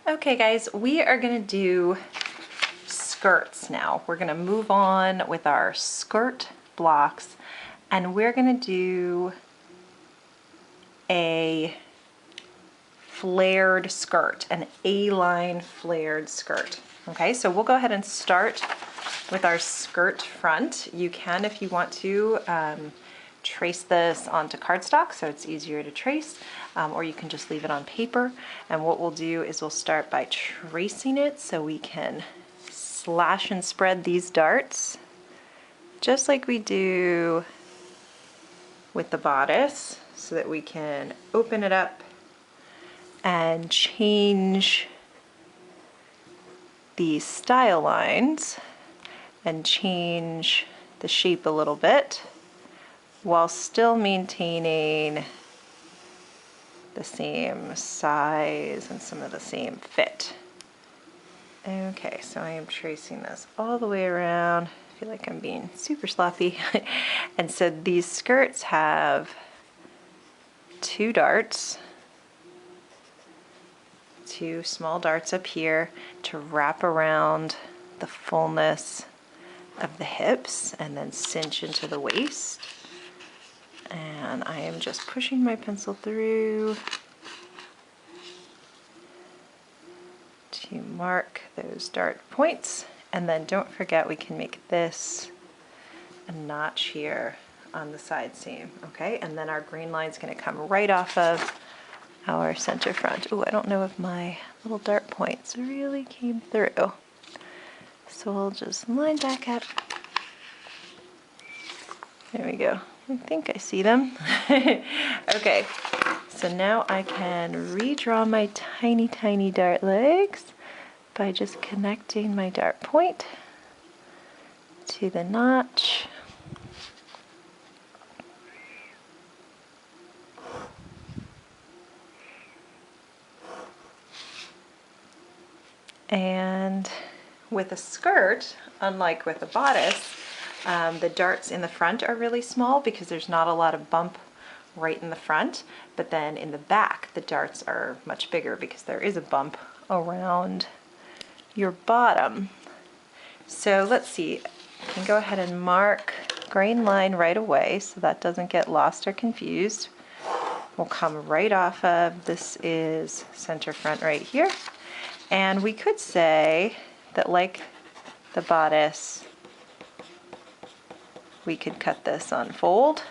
Okay guys, we are gonna do skirts now. We're gonna move on with our skirt blocks and we're gonna do a flared skirt, an A-line flared skirt. Okay, so we'll go ahead and start with our skirt front. You can, if you want to, trace this onto cardstock so it's easier to trace, or you can just leave it on paper. And what we'll do is we'll start by tracing it so we can slash and spread these darts just like we do with the bodice, so that we can open it up and change the style lines and change the shape a little bit while still maintaining the same size and some of the same fit. Okay, so I am tracing this all the way around. I feel like I'm being super sloppy. And so these skirts have 2 darts, 2 small darts up here to wrap around the fullness of the hips and then cinch into the waist. And I am just pushing my pencil through to mark those dart points. And then don't forget, we can make this a notch here on the side seam, okay? And then our green line is going to come right off of our center front. Oh, I don't know if my little dart points really came through. So we'll just line back up. There we go. I think I see them. Okay, so now I can redraw my tiny, tiny dart legs by just connecting my dart point to the notch. And with a skirt, unlike with a bodice, the darts in the front are really small because there's not a lot of bump right in the front, but then in the back the darts are much bigger because there is a bump around your bottom. So let's see, I can go ahead and mark grain line right away so that doesn't get lost or confused. We'll come right off of, this is center front right here. And we could say that, like the bodice, we could cut this on fold.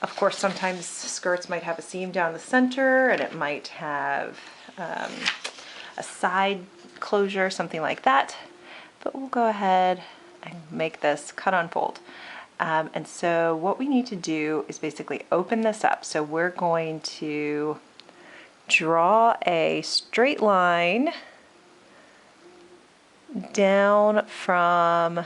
Of course, sometimes skirts might have a seam down the center and it might have a side closure, something like that. But we'll go ahead and make this cut on fold. And so what we need to do is basically open this up. So we're going to draw a straight line down from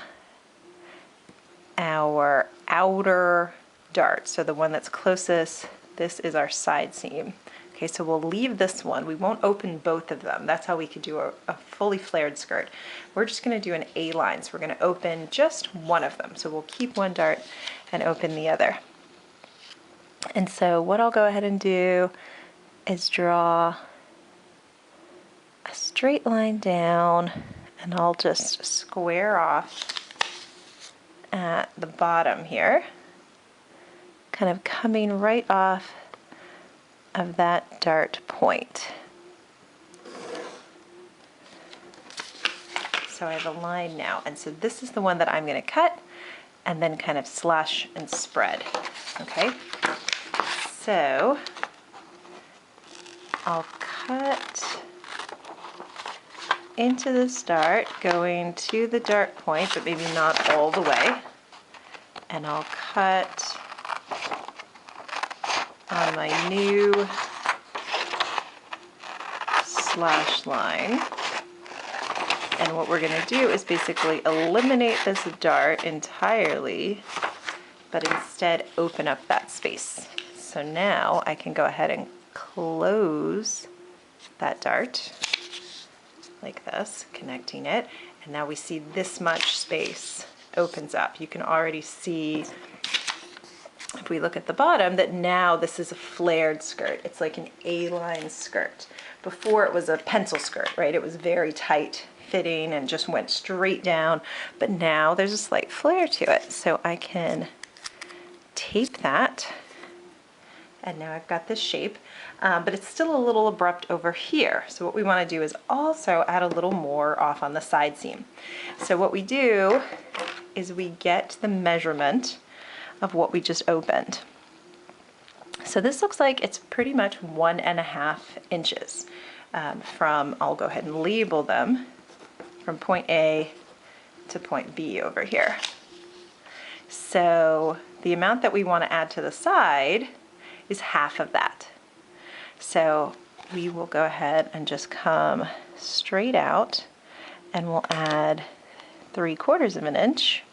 our outer dart. So the one that's closest, this is our side seam. Okay, so we'll leave this one. We won't open both of them. That's how we could do a fully flared skirt. We're just going to do an A line. So we're going to open just one of them. So we'll keep one dart and open the other. And so what I'll go ahead and do is draw a straight line down, and I'll just square off at the bottom here, kind of coming right off of that dart point. So I have a line now, and so this is the one that I'm going to cut and then kind of slash and spread. Okay, so I'll cut into this dart, going to the dart point, but maybe not all the way. And I'll cut on my new slash line. And what we're going to do is basically eliminate this dart entirely, but instead open up that space. So now I can go ahead and close that dart like this, connecting it, and now we see this much space opens up. You can already see if we look at the bottom, that now this is a flared skirt. It's like an A-line skirt. Before it was a pencil skirt, right? It was very tight fitting and just went straight down, but now there's a slight flare to it. So I can tape that, and now I've got this shape, but it's still a little abrupt over here. So what we want to do is also add a little more off on the side seam. So what we do is we get the measurement of what we just opened. So this looks like it's pretty much 1.5 inches from, I'll go ahead and label them, from point A to point B over here. So the amount that we want to add to the side is half of that. So we will go ahead and just come straight out, and we'll add 3/4 of an inch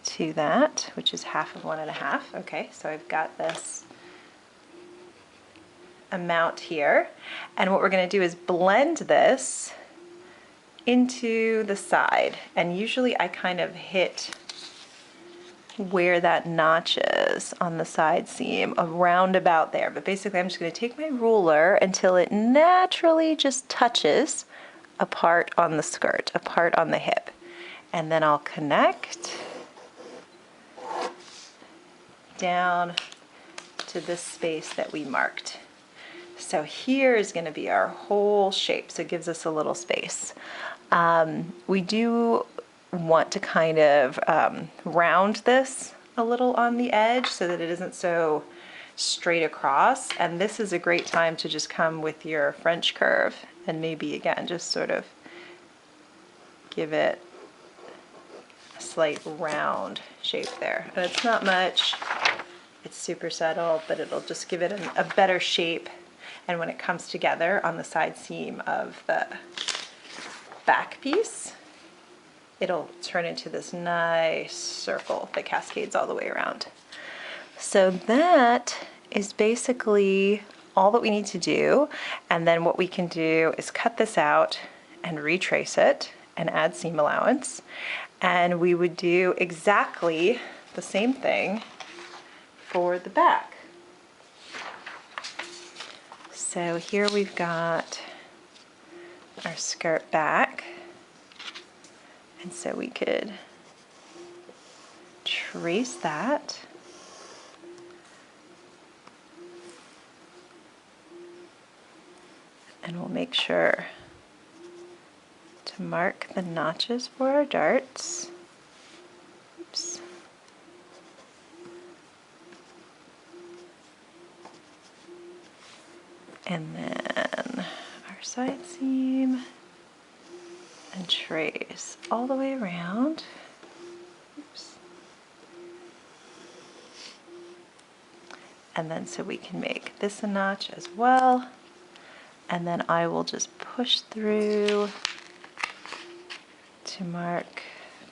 to that, which is half of 1.5. Okay, so I've got this amount here, and what we're going to do is blend this into the side, and usually I kind of hit where that notch is on the side seam, around about there, but basically I'm just going to take my ruler until it naturally just touches a part on the skirt, a part on the hip, and then I'll connect down to this space that we marked. So here is going to be our whole shape, so it gives us a little space. We do want to kind of round this a little on the edge so that it isn't so straight across, and this is a great time to just come with your French curve and maybe again just sort of give it a slight round shape there. And it's not much, it's super subtle, but it'll just give it a better shape. And when it comes together on the side seam of the back piece, it'll turn into this nice circle that cascades all the way around. So that is basically all that we need to do. And then what we can do is cut this out and retrace it and add seam allowance. And we would do exactly the same thing for the back. So here we've got our skirt back, and so we could trace that. And we'll make sure to mark the notches for our darts. Oops. And then our side seam, and trace all the way around. Oops. And then so we can make this a notch as well. And then I will just push through to mark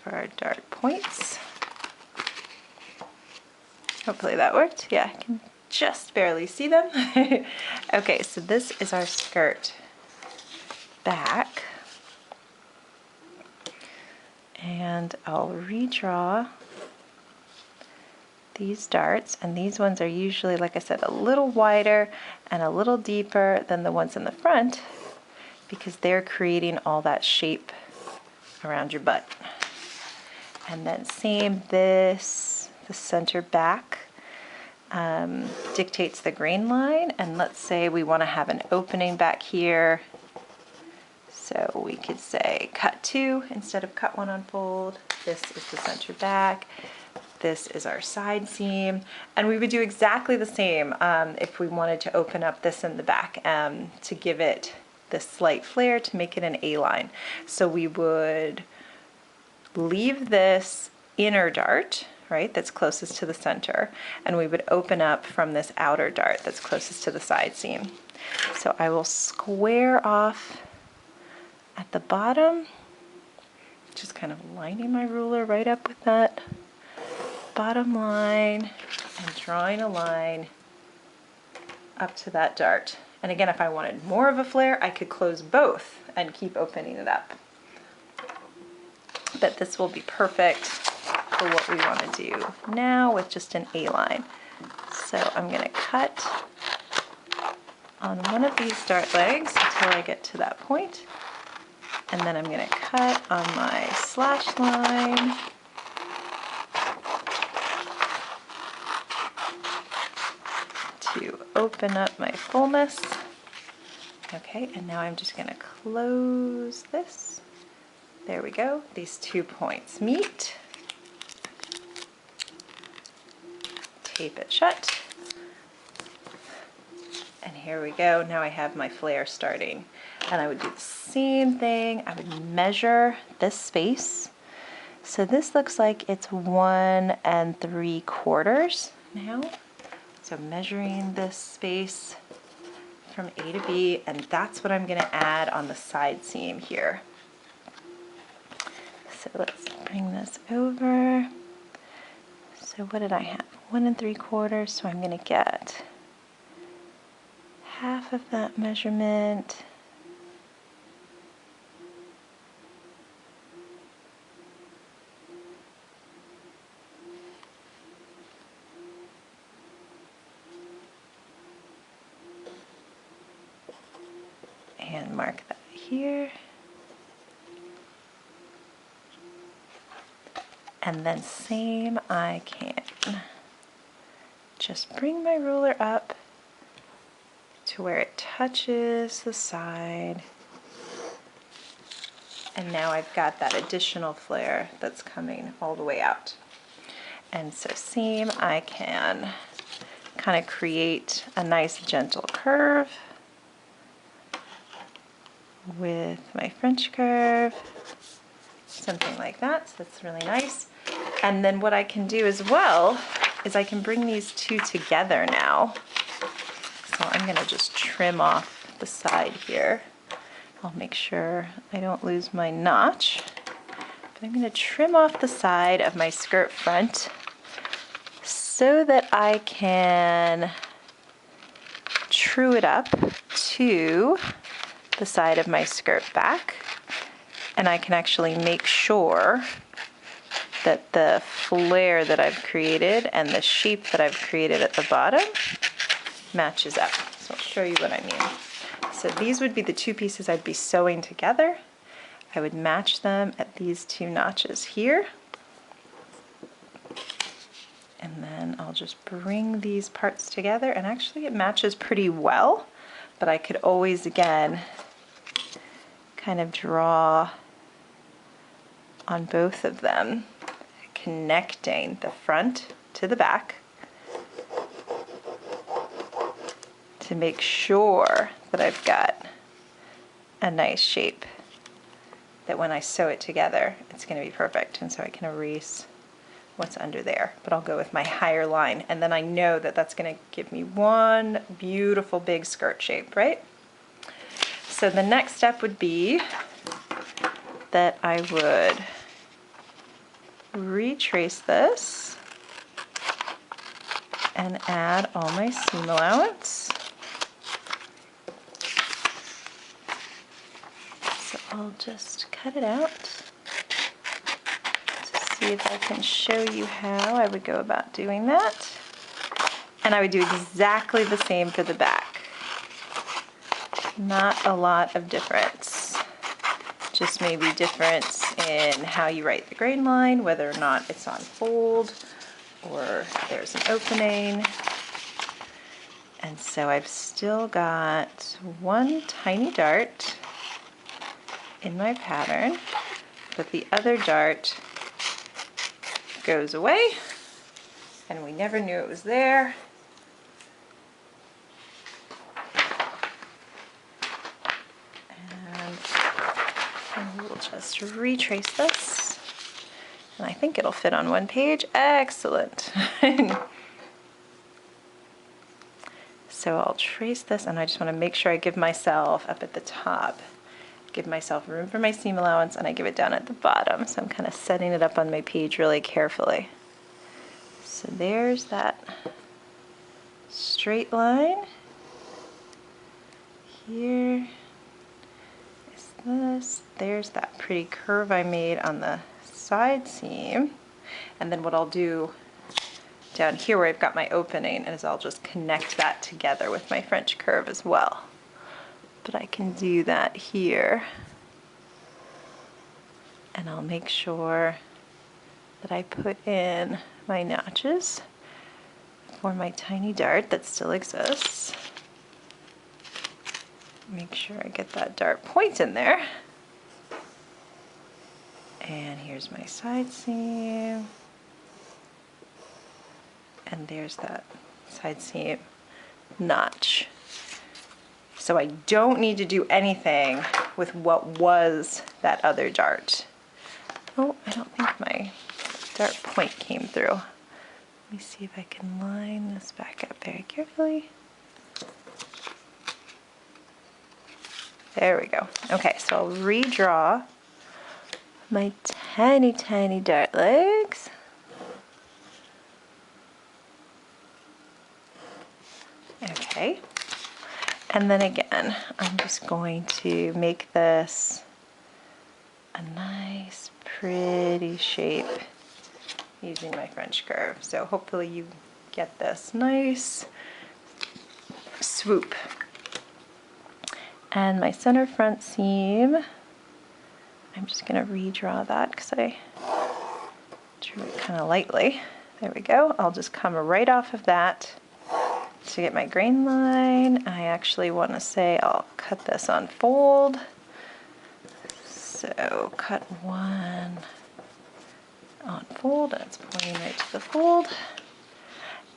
for our dart points. Hopefully that worked. Yeah, I can just barely see them. Okay, so this is our skirt back. And I'll redraw these darts, and these ones are usually, like I said, a little wider and a little deeper than the ones in the front because they're creating all that shape around your butt. And then same this, the center back dictates the grain line, and let's say we want to have an opening back here, so we could say cut 2 instead of cut 1 on fold. This is the center back. This is our side seam, and we would do exactly the same if we wanted to open up this in the back to give it this slight flare to make it an A-line. So we would leave this inner dart, right, that's closest to the center, and we would open up from this outer dart that's closest to the side seam. So I will square off at the bottom, just kind of lining my ruler right up with that bottom line and drawing a line up to that dart. And again, if I wanted more of a flare, I could close both and keep opening it up. But this will be perfect for what we want to do now with just an A-line. So I'm going to cut on one of these dart legs until I get to that point, and then I'm going to cut on my slash line to open up my fullness. Okay, and now I'm just going to close this. There we go. These 2 points meet. Tape it shut. And here we go. Now I have my flare starting. And I would do the same thing. I would measure this space. So this looks like it's 1 3/4 now. So measuring this space from A to B, and that's what I'm going to add on the side seam here. So let's bring this over. So what did I have? 1 3/4, so I'm going to get half of that measurement. And mark that here. And then same, I can just bring my ruler up to where it touches the side. And now I've got that additional flare that's coming all the way out. And so seam, I can kind of create a nice gentle curve with my French curve, something like that. So that's really nice. And then what I can do as well is I can bring these two together now. So I'm going to just trim off the side here. I'll make sure I don't lose my notch. But I'm going to trim off the side of my skirt front so that I can true it up to the side of my skirt back. And I can actually make sure that the flare that I've created and the shape that I've created at the bottom matches up. So I'll show you what I mean. So these would be the two pieces I'd be sewing together. I would match them at these two notches here. And then I'll just bring these parts together, and actually it matches pretty well, but I could always, again, kind of draw on both of them, connecting the front to the back to make sure that I've got a nice shape that when I sew it together, it's going to be perfect. And so I can erase what's under there, but I'll go with my higher line, and then I know that that's going to give me one beautiful big skirt shape, right? So the next step would be that I would retrace this and add all my seam allowance. So I'll just cut it out to see if I can show you how I would go about doing that. And I would do exactly the same for the back. Not a lot of difference. Just maybe difference in how you write the grain line, whether or not it's on fold or there's an opening. And so I've still got one tiny dart in my pattern, but the other dart goes away and we never knew it was there. And we'll just retrace this. And I think it'll fit on one page. Excellent. So I'll trace this, and I just want to make sure I give myself up at the top, give myself room for my seam allowance, and I give it down at the bottom. So I'm kind of setting it up on my page really carefully. So there's that straight line. Here is this. There's that pretty curve I made on the side seam. And then what I'll do down here where I've got my opening is I'll just connect that together with my French curve as well. But I can do that here. And I'll make sure that I put in my notches for my tiny dart that still exists. Make sure I get that dart point in there. And here's my side seam. And there's that side seam notch. So I don't need to do anything with what was that other dart. Oh, I don't think my dart point came through. Let me see if I can line this back up very carefully. There we go. Okay, so I'll redraw my tiny, tiny dart legs. Okay. And then again, I'm just going to make this a nice, pretty shape using my French curve. So hopefully you get this nice swoop. And my center front seam, I'm just going to redraw that because I drew it kind of lightly. There we go. I'll just come right off of that to get my grain line. I actually want to say I'll cut this on fold. So cut one on fold, that's pointing right to the fold.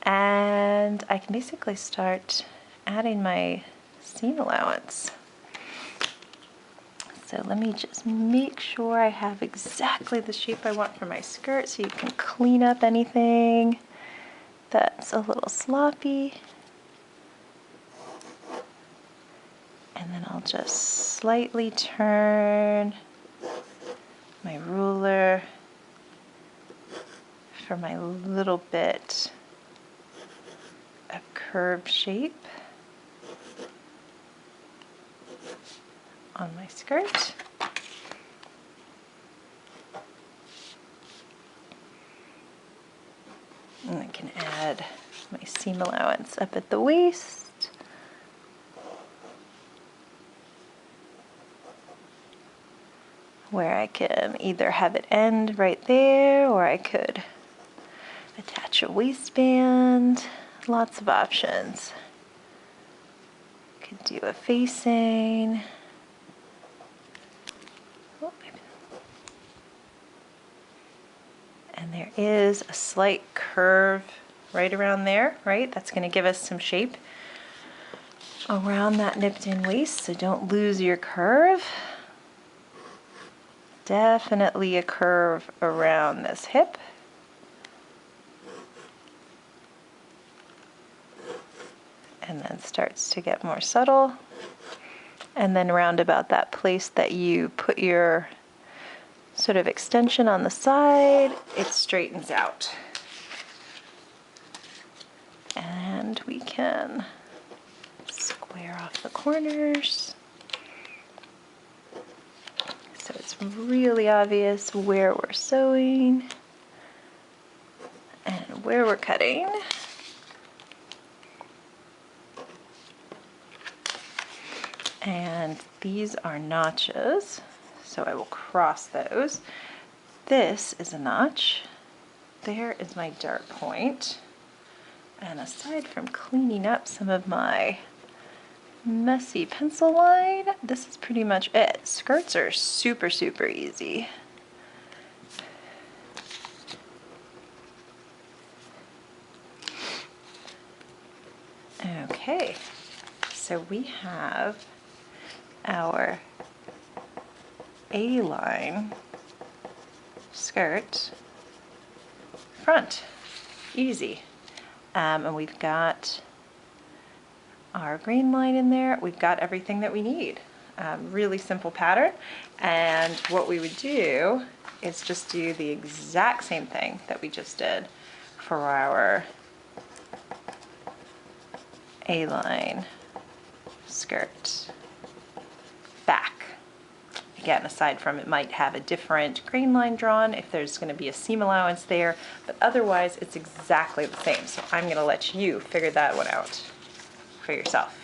And I can basically start adding my seam allowance. So let me just make sure I have exactly the shape I want for my skirt so you can clean up anything that's a little sloppy. And then I'll just slightly turn my ruler for my little bit of curved shape on my skirt. And I can add my seam allowance up at the waist. Where I can either have it end right there or I could attach a waistband. Lots of options. Could do a facing. And there is a slight curve right around there, right? That's going to give us some shape around that nipped in waist, so don't lose your curve. Definitely a curve around this hip. And then starts to get more subtle. And then round about that place that you put your sort of extension on the side, it straightens out. And we can square off the corners. So it's really obvious where we're sewing and where we're cutting. And these are notches, so I will cross those. This is a notch. There is my dart point. And aside from cleaning up some of my messy pencil line, this is pretty much it. Skirts are super, super easy. Okay, so we have our A-line skirt front. Easy. And we've got our green line in there. We've got everything that we need. Really simple pattern. And what we would do is just do the exact same thing that we just did for our A-line skirt back. again, aside from it might have a different grain line drawn if there's going to be a seam allowance there, but otherwise it's exactly the same. So I'm going to let you figure that one out for yourself.